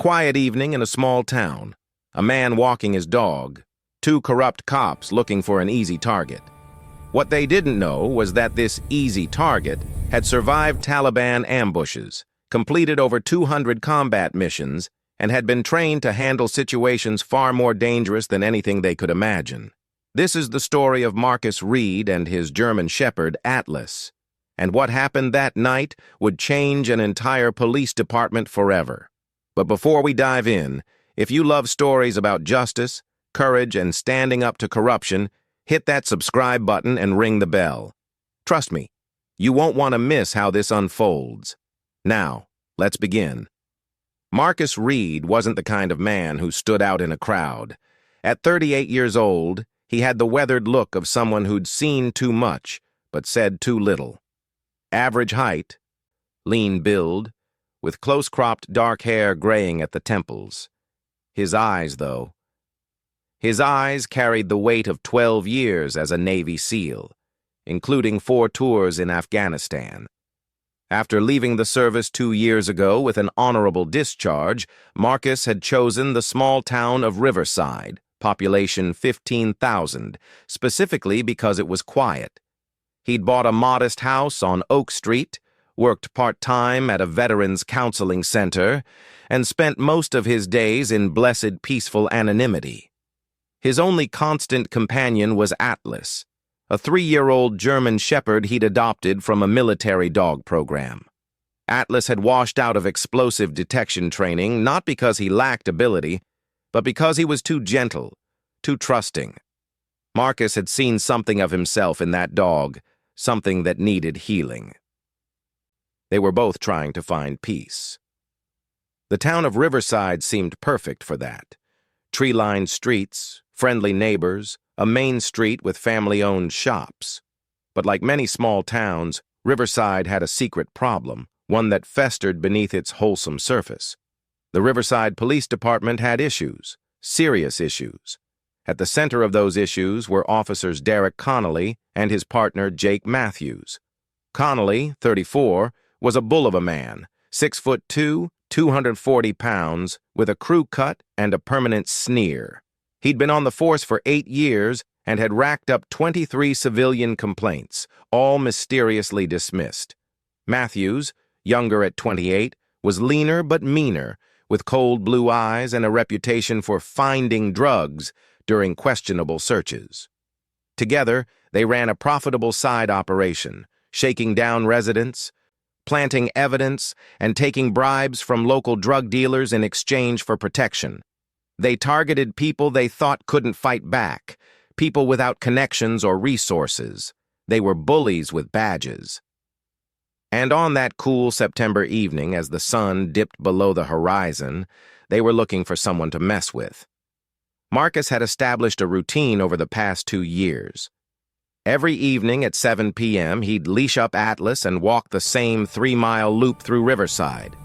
quiet evening in a small town. A man walking his dog. Two corrupt cops looking for an easy target. What they didn't know was that this easy target had survived Taliban ambushes, completed over 200 combat missions, and had been trained to handle situations far more dangerous than anything they could imagine. This is the story of Marcus Reed and his German shepherd, Atlas. And what happened that night would change an entire police department forever. But before we dive in, if you love stories about justice, courage, and standing up to corruption, hit that subscribe button and ring the bell. Trust me, you won't want to miss how this unfolds. Now, let's begin. Marcus Reed wasn't the kind of man who stood out in a crowd. At 38 years old, he had the weathered look of someone who'd seen too much, but said too little. Average height, lean build, with close-cropped dark hair graying at the temples. His eyes, though. His eyes carried the weight of 12 years as a Navy SEAL, including 4 tours in Afghanistan. After leaving the service 2 years ago with an honorable discharge, Marcus had chosen the small town of Riverside, population 15,000, specifically because it was quiet. He'd bought a modest house on Oak Street, worked part-time at a veterans counseling center, and spent most of his days in blessed peaceful anonymity. His only constant companion was Atlas, a 3-year-old German shepherd he'd adopted from a military dog program. Atlas had washed out of explosive detection training not because he lacked ability, but because he was too gentle, too trusting. Marcus had seen something of himself in that dog, something that needed healing. They were both trying to find peace. The town of Riverside seemed perfect for that. Tree-lined streets, friendly neighbors, a main street with family-owned shops. But like many small towns, Riverside had a secret problem, one that festered beneath its wholesome surface. The Riverside Police Department had issues, serious issues. At the center of those issues were officers Derek Connolly and his partner Jake Matthews. Connolly, 34, was a bull of a man, 6'2", 240 pounds, with a crew cut and a permanent sneer. He'd been on the force for 8 years and had racked up 23 civilian complaints, all mysteriously dismissed. Matthews, younger at 28, was leaner but meaner, with cold blue eyes and a reputation for finding drugs during questionable searches. Together, they ran a profitable side operation, shaking down residents, planting evidence, and taking bribes from local drug dealers in exchange for protection. They targeted people they thought couldn't fight back, people without connections or resources. They were bullies with badges. And on that cool September evening, as the sun dipped below the horizon, they were looking for someone to mess with. Marcus had established a routine over the past 2 years. Every evening at 7 p.m., he'd leash up Atlas and walk the same 3-mile loop through Riverside,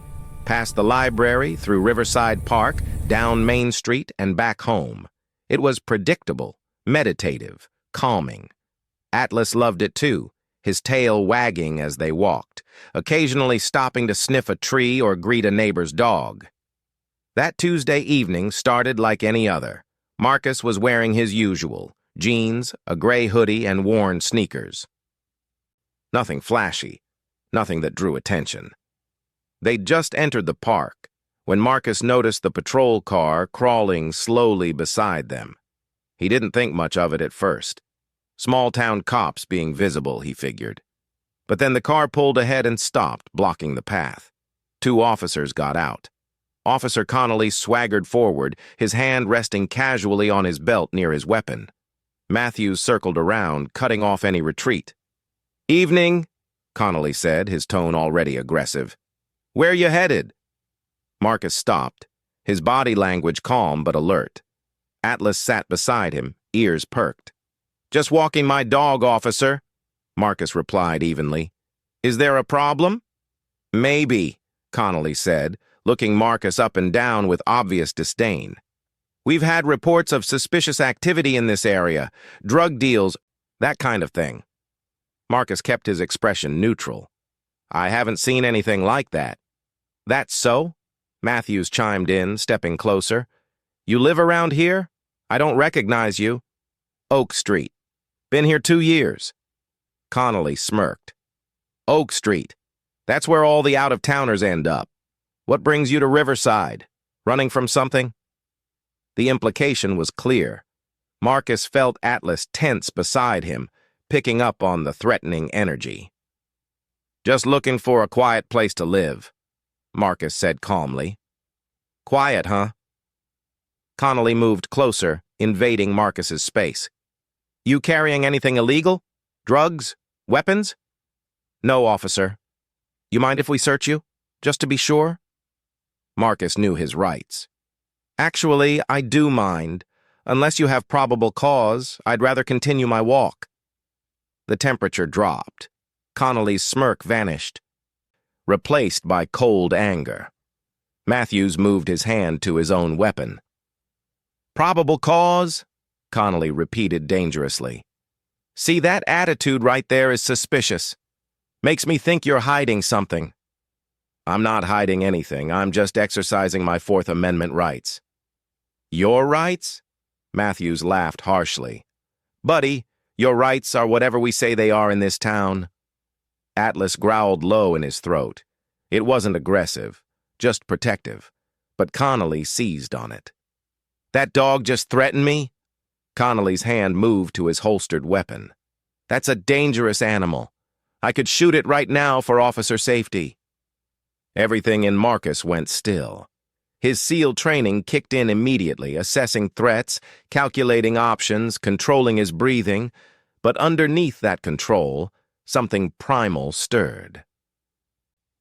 past the library, through Riverside Park, down Main Street, and back home. It was predictable, meditative, calming. Atlas loved it too, his tail wagging as they walked, occasionally stopping to sniff a tree or greet a neighbor's dog. That Tuesday evening started like any other. Marcus was wearing his usual, jeans, a gray hoodie, and worn sneakers. Nothing flashy, nothing that drew attention. They'd just entered the park when Marcus noticed the patrol car crawling slowly beside them. He didn't think much of it at first. Small-town cops being visible, he figured. But then the car pulled ahead and stopped, blocking the path. 2 officers got out. Officer Connolly swaggered forward, his hand resting casually on his belt near his weapon. Matthews circled around, cutting off any retreat. "Evening," Connolly said, his tone already aggressive. "Where you headed?" Marcus stopped, his body language calm but alert. Atlas sat beside him, ears perked. "Just walking my dog, officer," Marcus replied evenly. "Is there a problem?" "Maybe," Connolly said, looking Marcus up and down with obvious disdain. "We've had reports of suspicious activity in this area, drug deals, that kind of thing." Marcus kept his expression neutral. "I haven't seen anything like that." "That's so?" Matthews chimed in, stepping closer. You live around here? I don't recognize you. Oak Street. Been here 2 years. Connolly smirked. Oak Street. That's where all the out-of-towners end up. What brings you to Riverside? Running from something? The implication was clear. Marcus felt Atlas tense beside him, picking up on the threatening energy. Just looking for a quiet place to live, Marcus said calmly. Quiet, huh? Connolly moved closer, invading Marcus's space. You carrying anything illegal? Drugs? Weapons? No, officer. You mind if we search you? Just to be sure? Marcus knew his rights. Actually, I do mind. Unless you have probable cause, I'd rather continue my walk. The temperature dropped. Connolly's smirk vanished, replaced by cold anger. Matthews moved his hand to his own weapon. Probable cause? Connolly repeated dangerously. See, that attitude right there is suspicious. Makes me think you're hiding something. I'm not hiding anything. I'm just exercising my Fourth Amendment rights. Your rights? Matthews laughed harshly. Buddy, your rights are whatever we say they are in this town. Atlas growled low in his throat. It wasn't aggressive, just protective, but Connolly seized on it. That dog just threatened me? Connolly's hand moved to his holstered weapon. That's a dangerous animal. I could shoot it right now for officer safety. Everything in Marcus went still. His SEAL training kicked in immediately, assessing threats, calculating options, controlling his breathing, but underneath that control, something primal stirred.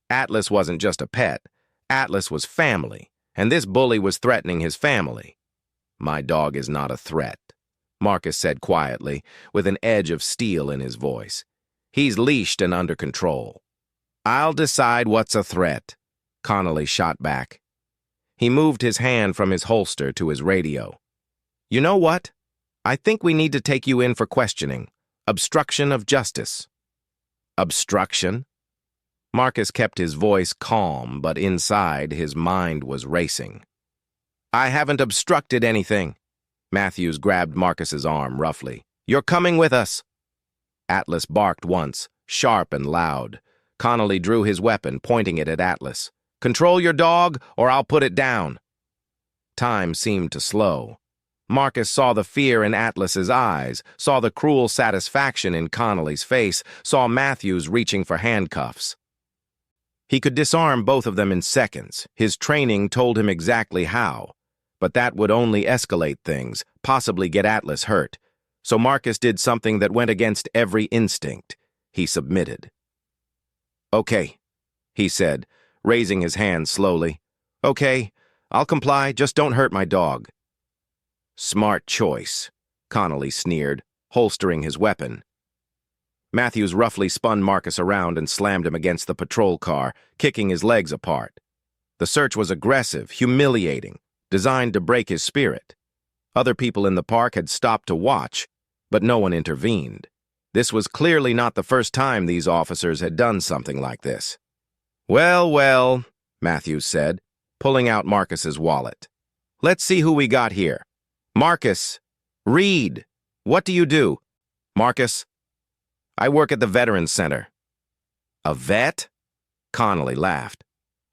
Atlas wasn't just a pet. Atlas was family, and this bully was threatening his family. My dog is not a threat, Marcus said quietly, with an edge of steel in his voice. He's leashed and under control. I'll decide what's a threat, Connolly shot back. He moved his hand from his holster to his radio. You know what? I think we need to take you in for questioning. Obstruction of justice. Obstruction? Marcus kept his voice calm, but inside his mind was racing. I haven't obstructed anything. Matthews grabbed Marcus's arm roughly. You're coming with us. Atlas barked once, sharp and loud. Connolly drew his weapon, pointing it at Atlas. Control your dog, or I'll put it down. Time seemed to slow. Marcus saw the fear in Atlas's eyes, saw the cruel satisfaction in Connolly's face, saw Matthews reaching for handcuffs. He could disarm both of them in seconds. His training told him exactly how. But that would only escalate things, possibly get Atlas hurt. So Marcus did something that went against every instinct. He submitted. Okay, he said, raising his hand slowly. Okay, I'll comply, just don't hurt my dog. Smart choice, Connolly sneered, holstering his weapon. Matthews roughly spun Marcus around and slammed him against the patrol car, kicking his legs apart. The search was aggressive, humiliating, designed to break his spirit. Other people in the park had stopped to watch, but no one intervened. This was clearly not the first time these officers had done something like this. Well, well, Matthews said, pulling out Marcus's wallet. Let's see who we got here. Marcus, read. What do you do? Marcus, I work at the Veterans Center. A vet? Connolly laughed.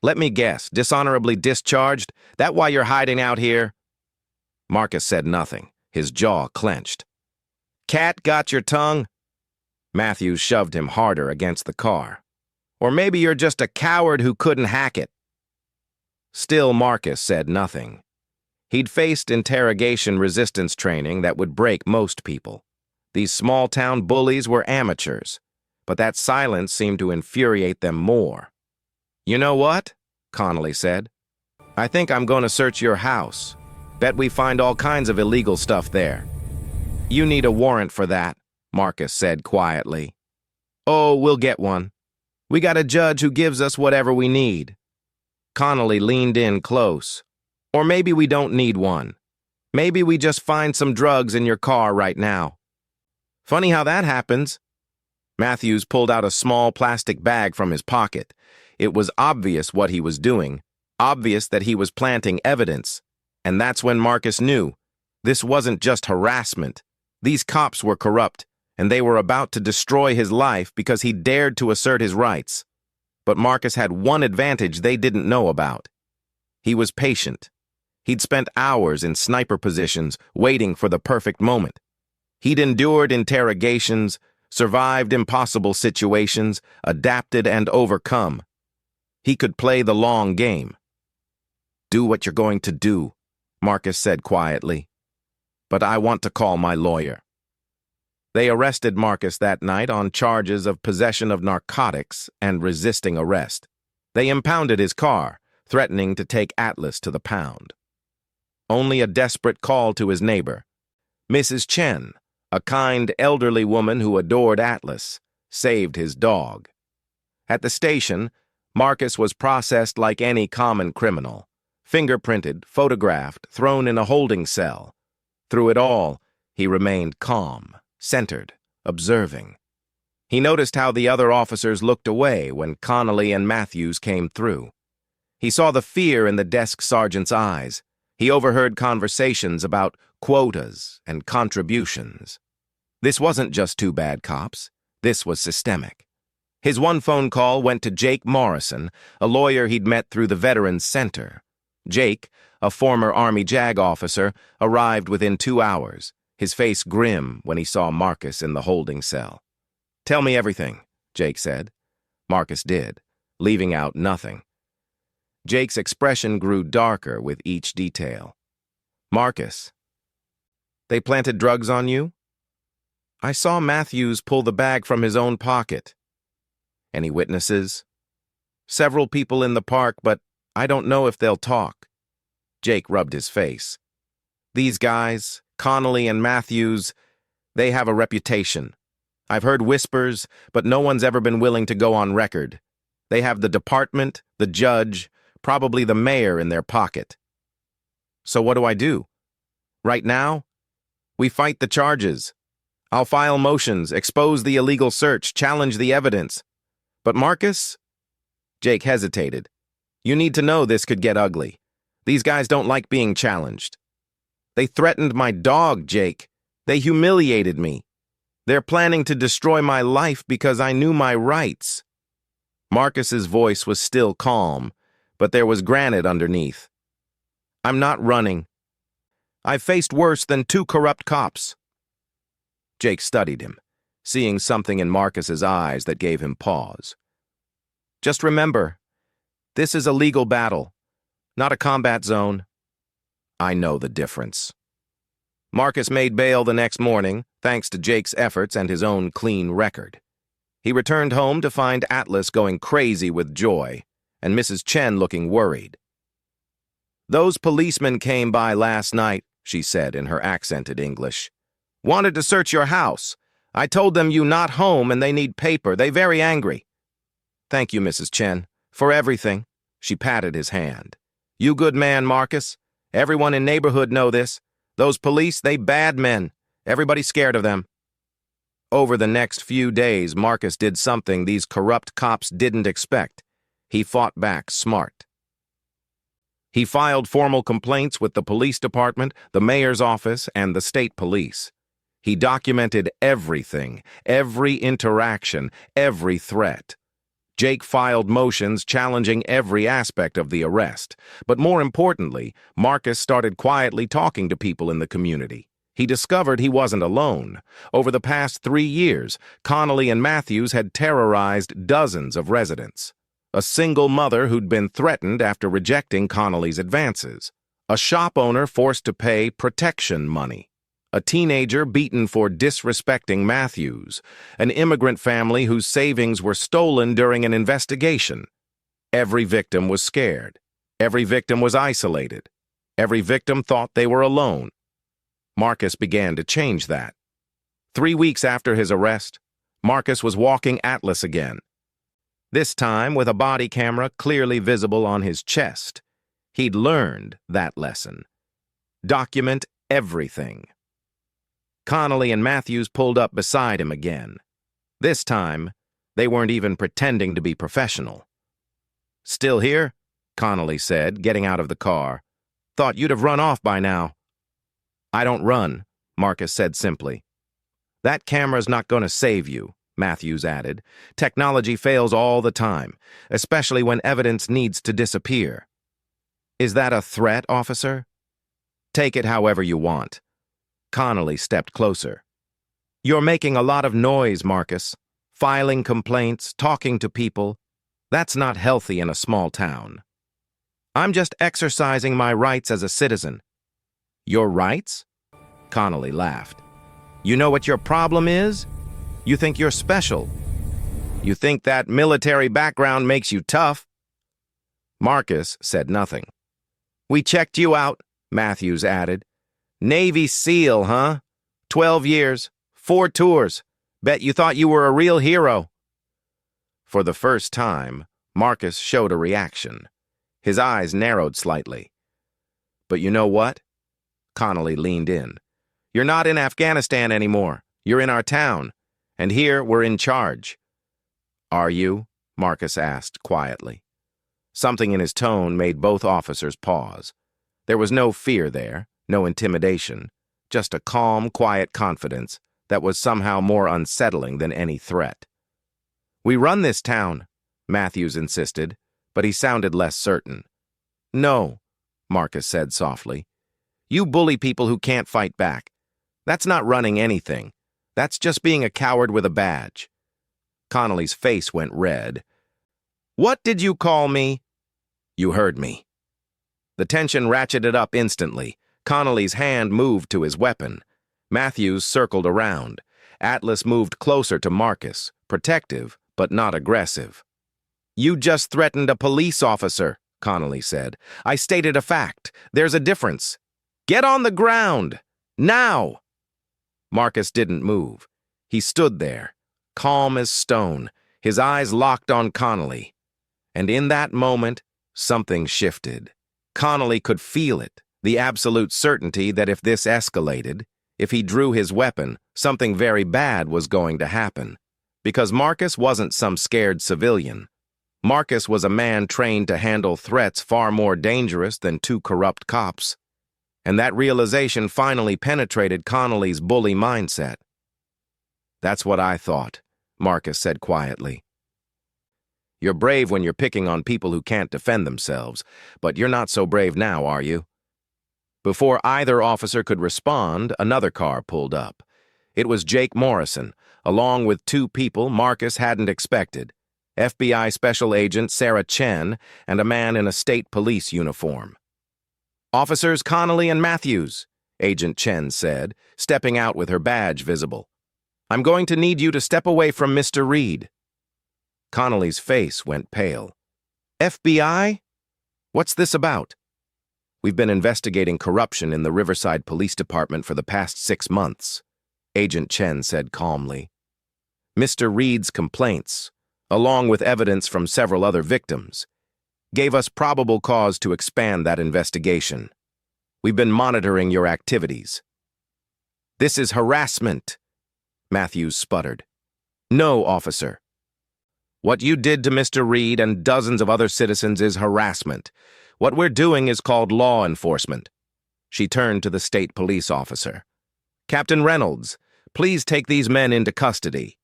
Let me guess, dishonorably discharged? That why you're hiding out here? Marcus said nothing, his jaw clenched. Cat got your tongue? Matthews shoved him harder against the car. Or maybe you're just a coward who couldn't hack it. Still, Marcus said nothing. He'd faced interrogation resistance training that would break most people. These small-town bullies were amateurs, but that silence seemed to infuriate them more. You know what? Connolly said. I think I'm going to search your house. Bet we find all kinds of illegal stuff there. You need a warrant for that, Marcus said quietly. Oh, we'll get one. We got a judge who gives us whatever we need. Connolly leaned in close. Or maybe we don't need one. Maybe we just find some drugs in your car right now. Funny how that happens. Matthews pulled out a small plastic bag from his pocket. It was obvious what he was doing, Obvious that he was planting evidence. And that's when Marcus knew. This wasn't just harassment. These cops were corrupt, and they were about to destroy his life because he dared to assert his rights. But Marcus had one advantage they didn't know about. He was patient. He'd spent hours in sniper positions waiting for the perfect moment. He'd endured interrogations, survived impossible situations, adapted and overcome. He could play the long game. "Do what you're going to do," Marcus said quietly. "But I want to call my lawyer." They arrested Marcus that night on charges of possession of narcotics and resisting arrest. They impounded his car, threatening to take Atlas to the pound. Only a desperate call to his neighbor, Mrs. Chen, a kind elderly woman who adored Atlas, saved his dog. At the station, Marcus was processed like any common criminal, fingerprinted, photographed, thrown in a holding cell. Through it all, he remained calm, centered, observing. He noticed how the other officers looked away when Connolly and Matthews came through. He saw the fear in the desk sergeant's eyes. He overheard conversations about quotas and contributions. This wasn't just two bad cops. This was systemic. His one phone call went to Jake Morrison, a lawyer he'd met through the Veterans Center. Jake, a former Army JAG officer, arrived within 2 hours, his face grim when he saw Marcus in the holding cell. "Tell me everything," Jake said. Marcus did, leaving out nothing. Jake's expression grew darker with each detail. "Marcus, they planted drugs on you? I saw Matthews pull the bag from his own pocket. Any witnesses?" "Several people in the park, but I don't know if they'll talk." Jake rubbed his face. "These guys, Connolly and Matthews, they have a reputation. I've heard whispers, but no one's ever been willing to go on record. They have the department, the judge, probably the mayor in their pocket." "So what do I do? Right now? We fight the charges. I'll file motions, expose the illegal search, challenge the evidence. But Marcus?" Jake hesitated. "You need to know this could get ugly. These guys don't like being challenged. They threatened my dog, Jake. They humiliated me. They're planning to destroy my life because I knew my rights." Marcus's voice was still calm, but there was granite underneath. "I'm not running. I've faced worse than 2 corrupt cops." Jake studied him, seeing something in Marcus's eyes that gave him pause. "Just remember, this is a legal battle, not a combat zone." "I know the difference." Marcus made bail the next morning, thanks to Jake's efforts and his own clean record. He returned home to find Atlas going crazy with joy, and Mrs. Chen looking worried. "Those policemen came by last night," she said in her accented English. "Wanted to search your house. I told them you not home and they need paper. They very angry." "Thank you, Mrs. Chen, for everything." She patted his hand. "You good man, Marcus. Everyone in neighborhood know this. Those police, they bad men. Everybody's scared of them." Over the next few days, Marcus did something these corrupt cops didn't expect. He fought back smart. He filed formal complaints with the police department, the mayor's office, and the state police. He documented everything, every interaction, every threat. Jake filed motions challenging every aspect of the arrest. But more importantly, Marcus started quietly talking to people in the community. He discovered he wasn't alone. Over the past 3 years, Connolly and Matthews had terrorized dozens of residents. A single mother who'd been threatened after rejecting Connolly's advances. A shop owner forced to pay protection money. A teenager beaten for disrespecting Matthews. An immigrant family whose savings were stolen during an investigation. Every victim was scared. Every victim was isolated. Every victim thought they were alone. Marcus began to change that. 3 weeks after his arrest, Marcus was walking Atlas again. This time with a body camera clearly visible on his chest. He'd learned that lesson. Document everything. Connolly and Matthews pulled up beside him again. This time, they weren't even pretending to be professional. "Still here?" Connolly said, getting out of the car. "Thought you'd have run off by now." "I don't run," Marcus said simply. "That camera's not going to save you," Matthews added. "Technology fails all the time, especially when evidence needs to disappear." "Is that a threat, officer?" "Take it however you want." Connolly stepped closer. "You're making a lot of noise, Marcus. Filing complaints, talking to people. That's not healthy in a small town." "I'm just exercising my rights as a citizen." "Your rights?" Connolly laughed. "You know what your problem is? You think you're special. You think that military background makes you tough." Marcus said nothing. "We checked you out," Matthews added. "Navy SEAL, huh? 12 years, 4 tours. Bet you thought you were a real hero." For the first time, Marcus showed a reaction. His eyes narrowed slightly. "But you know what?" Connolly leaned in. "You're not in Afghanistan anymore. You're in our town. And here we're in charge." "Are you?" Marcus asked quietly. Something in his tone made both officers pause. There was no fear there, no intimidation, just a calm, quiet confidence that was somehow more unsettling than any threat. "We run this town," Matthews insisted, but he sounded less certain. "No," Marcus said softly. "You bully people who can't fight back. That's not running anything. That's just being a coward with a badge." Connolly's face went red. "What did you call me?" "You heard me." The tension ratcheted up instantly. Connolly's hand moved to his weapon. Matthews circled around. Atlas moved closer to Marcus, protective but not aggressive. "You just threatened a police officer," Connolly said. "I stated a fact. There's a difference. Get on the ground! Now!" Marcus didn't move. He stood there, calm as stone, his eyes locked on Connolly. And in that moment, something shifted. Connolly could feel it, the absolute certainty that if this escalated, if he drew his weapon, something very bad was going to happen. Because Marcus wasn't some scared civilian. Marcus was a man trained to handle threats far more dangerous than 2 corrupt cops. And that realization finally penetrated Connolly's bully mindset. "That's what I thought," Marcus said quietly. "You're brave when you're picking on people who can't defend themselves, but you're not so brave now, are you?" Before either officer could respond, another car pulled up. It was Jake Morrison, along with 2 people Marcus hadn't expected, FBI Special Agent Sarah Chen and a man in a state police uniform. "Officers Connolly and Matthews," Agent Chen said, stepping out with her badge visible. "I'm going to need you to step away from Mr. Reed." Connolly's face went pale. "FBI? What's this about?" "We've been investigating corruption in the Riverside Police Department for the past 6 months," Agent Chen said calmly. "Mr. Reed's complaints, along with evidence from several other victims, gave us probable cause to expand that investigation. We've been monitoring your activities." "This is harassment," Matthews sputtered. "No, officer. What you did to Mr. Reed and dozens of other citizens is harassment. What we're doing is called law enforcement." She turned to the state police officer. "Captain Reynolds, please take these men into custody."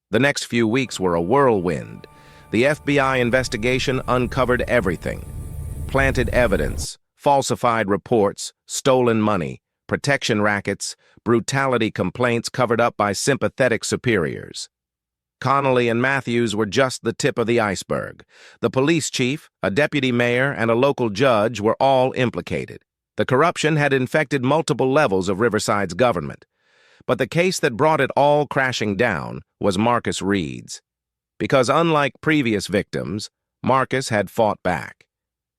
The next few weeks were a whirlwind. The FBI investigation uncovered everything. Planted evidence, falsified reports, stolen money, protection rackets, brutality complaints covered up by sympathetic superiors. Connolly and Matthews were just the tip of the iceberg. The police chief, a deputy mayor, and a local judge were all implicated. The corruption had infected multiple levels of Riverside's government. But the case that brought it all crashing down was Marcus Reed's. Because unlike previous victims, Marcus had fought back.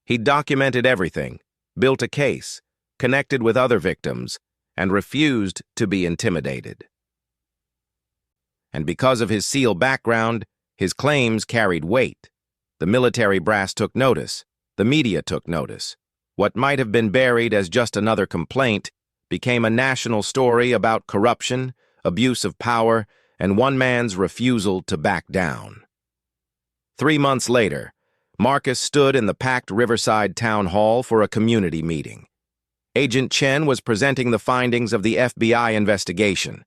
He documented everything, built a case, connected with other victims, and refused to be intimidated. And because of his SEAL background, his claims carried weight. The military brass took notice. The media took notice. What might have been buried as just another complaint became a national story about corruption, abuse of power, and one man's refusal to back down. 3 months later, Marcus stood in the packed Riverside Town Hall for a community meeting. Agent Chen was presenting the findings of the FBI investigation.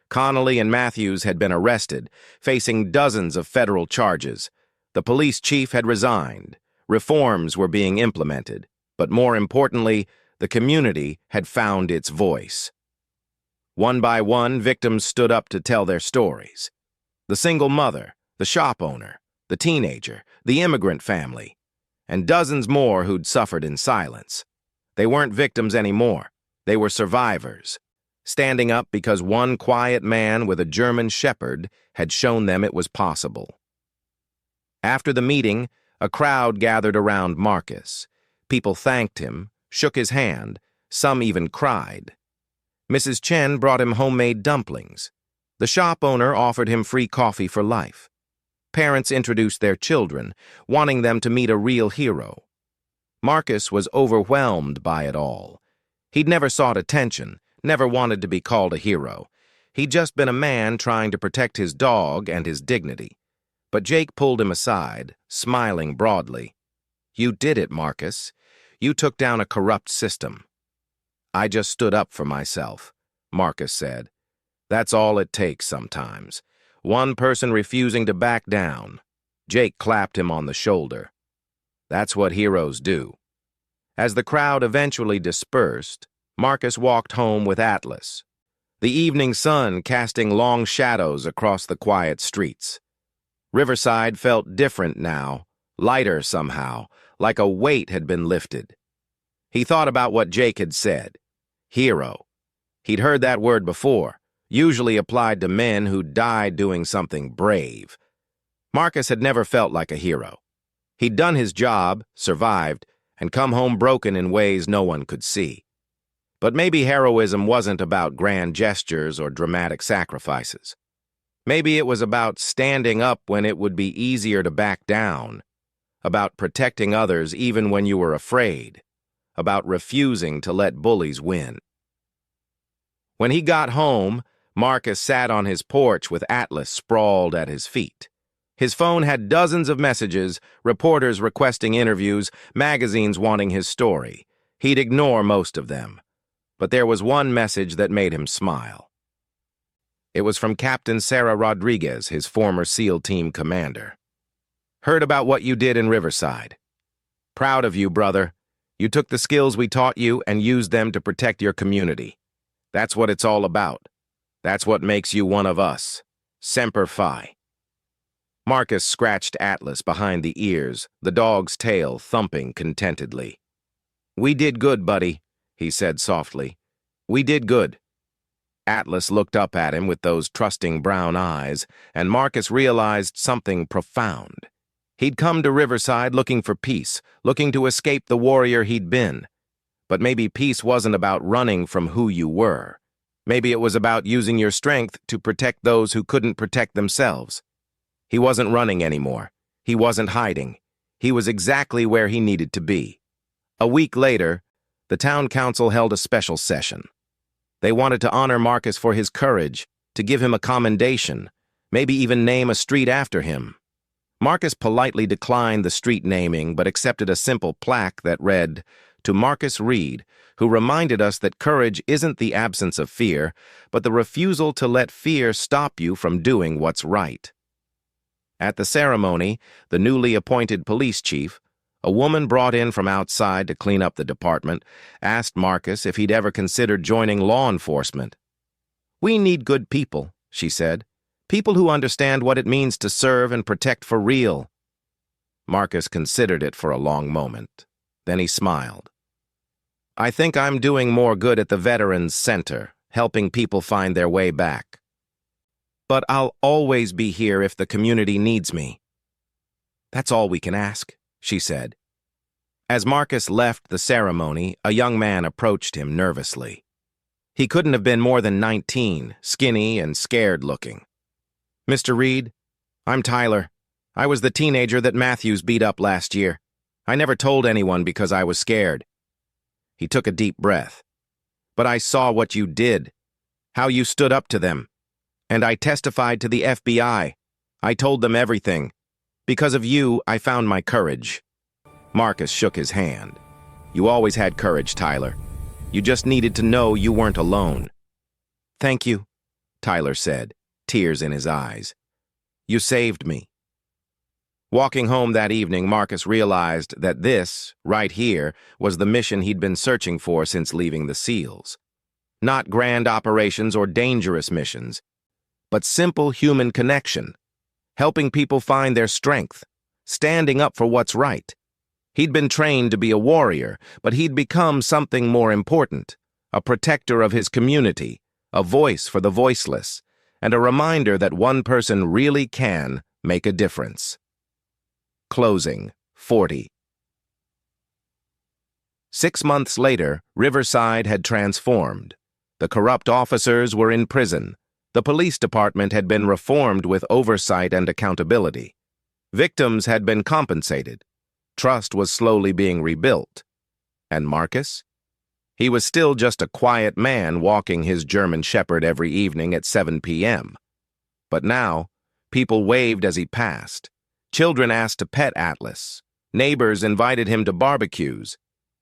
Connolly and Matthews had been arrested, facing dozens of federal charges. The police chief had resigned. Reforms were being implemented. But more importantly, the community had found its voice. One by one, victims stood up to tell their stories. The single mother, the shop owner, the teenager, the immigrant family, and dozens more who'd suffered in silence. They weren't victims anymore. They were survivors, standing up because one quiet man with a German shepherd had shown them it was possible. After the meeting, a crowd gathered around Marcus. People thanked him, shook his hand, some even cried. Mrs. Chen brought him homemade dumplings. The shop owner offered him free coffee for life. Parents introduced their children, wanting them to meet a real hero. Marcus was overwhelmed by it all. He'd never sought attention, never wanted to be called a hero. He'd just been a man trying to protect his dog and his dignity. But Jake pulled him aside, smiling broadly. "You did it, Marcus. You took down a corrupt system." "I just stood up for myself," Marcus said. "That's all it takes sometimes. One person refusing to back down." Jake clapped him on the shoulder. "That's what heroes do." As the crowd eventually dispersed, Marcus walked home with Atlas, the evening sun casting long shadows across the quiet streets. Riverside felt different now, lighter somehow, like a weight had been lifted. He thought about what Jake had said. Hero. He'd heard that word before, usually applied to men who died doing something brave. Marcus had never felt like a hero. He'd done his job, survived, and come home broken in ways no one could see. But maybe heroism wasn't about grand gestures or dramatic sacrifices. Maybe it was about standing up when it would be easier to back down, about protecting others even when you were afraid, about refusing to let bullies win. When he got home, Marcus sat on his porch with Atlas sprawled at his feet. His phone had dozens of messages, reporters requesting interviews, magazines wanting his story. He'd ignore most of them. But there was one message that made him smile. It was from Captain Sarah Rodriguez, his former SEAL team commander. "Heard about what you did in Riverside. Proud of you, brother. You took the skills we taught you and used them to protect your community. That's what it's all about. That's what makes you one of us. Semper Fi." Marcus scratched Atlas behind the ears, the dog's tail thumping contentedly. "We did good, buddy," he said softly. "We did good." Atlas looked up at him with those trusting brown eyes, and Marcus realized something profound. He'd come to Riverside looking for peace, looking to escape the warrior he'd been. But maybe peace wasn't about running from who you were. Maybe it was about using your strength to protect those who couldn't protect themselves. He wasn't running anymore. He wasn't hiding. He was exactly where he needed to be. A week later, the town council held a special session. They wanted to honor Marcus for his courage, to give him a commendation, maybe even name a street after him. Marcus politely declined the street naming but accepted a simple plaque that read, "To Marcus Reed, who reminded us that courage isn't the absence of fear, but the refusal to let fear stop you from doing what's right." At the ceremony, the newly appointed police chief, a woman brought in from outside to clean up the department, asked Marcus if he'd ever considered joining law enforcement. "We need good people," she said. "People who understand what it means to serve and protect for real." Marcus considered it for a long moment. Then he smiled. "I think I'm doing more good at the Veterans Center, helping people find their way back. But I'll always be here if the community needs me." "That's all we can ask," she said. As Marcus left the ceremony, a young man approached him nervously. He couldn't have been more than 19, skinny and scared-looking. "Mr. Reed, I'm Tyler. I was the teenager that Matthews beat up last year. I never told anyone because I was scared." He took a deep breath. "But I saw what you did, how you stood up to them. And I testified to the FBI. I told them everything. Because of you, I found my courage. Marcus shook his hand. You always had courage, Tyler. You just needed to know you weren't alone. Thank you, Tyler said, tears in his eyes. You saved me. Walking home that evening, Marcus realized that this, right here, was the mission he'd been searching for since leaving the SEALs. Not grand operations or dangerous missions, but simple human connection, helping people find their strength, standing up for what's right. He'd been trained to be a warrior, but he'd become something more important, a protector of his community, a voice for the voiceless, and a reminder that one person really can make a difference. Closing, 40. 6 months later, Riverside had transformed. The corrupt officers were in prison. The police department had been reformed with oversight and accountability. Victims had been compensated. Trust was slowly being rebuilt. And Marcus? He was still just a quiet man walking his German Shepherd every evening at 7 p.m. But now, people waved as he passed. Children asked to pet Atlas. Neighbors invited him to barbecues.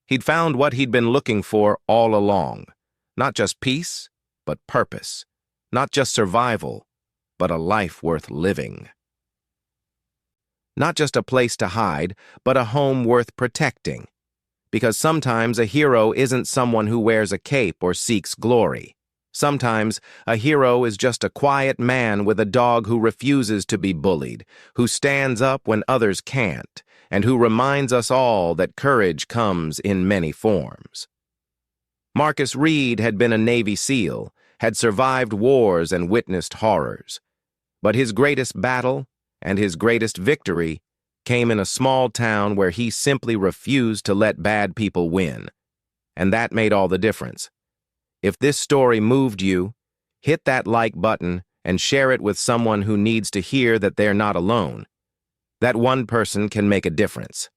He'd found what he'd been looking for all along. Not just peace, but purpose. Not just survival, but a life worth living. Not just a place to hide, but a home worth protecting. Because sometimes a hero isn't someone who wears a cape or seeks glory. Sometimes a hero is just a quiet man with a dog who refuses to be bullied, who stands up when others can't, and who reminds us all that courage comes in many forms. Marcus Reed had been a Navy SEAL, had survived wars and witnessed horrors. But his greatest battle and his greatest victory came in a small town where he simply refused to let bad people win. And that made all the difference. If this story moved you, hit that like button and share it with someone who needs to hear that they're not alone. That one person can make a difference,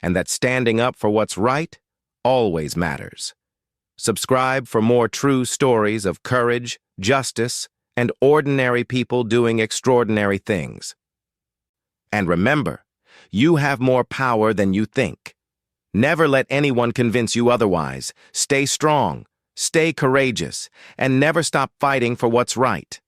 and that standing up for what's right always matters. Subscribe for more true stories of courage, justice, and ordinary people doing extraordinary things. And remember, you have more power than you think. Never let anyone convince you otherwise. Stay strong, stay courageous, and never stop fighting for what's right.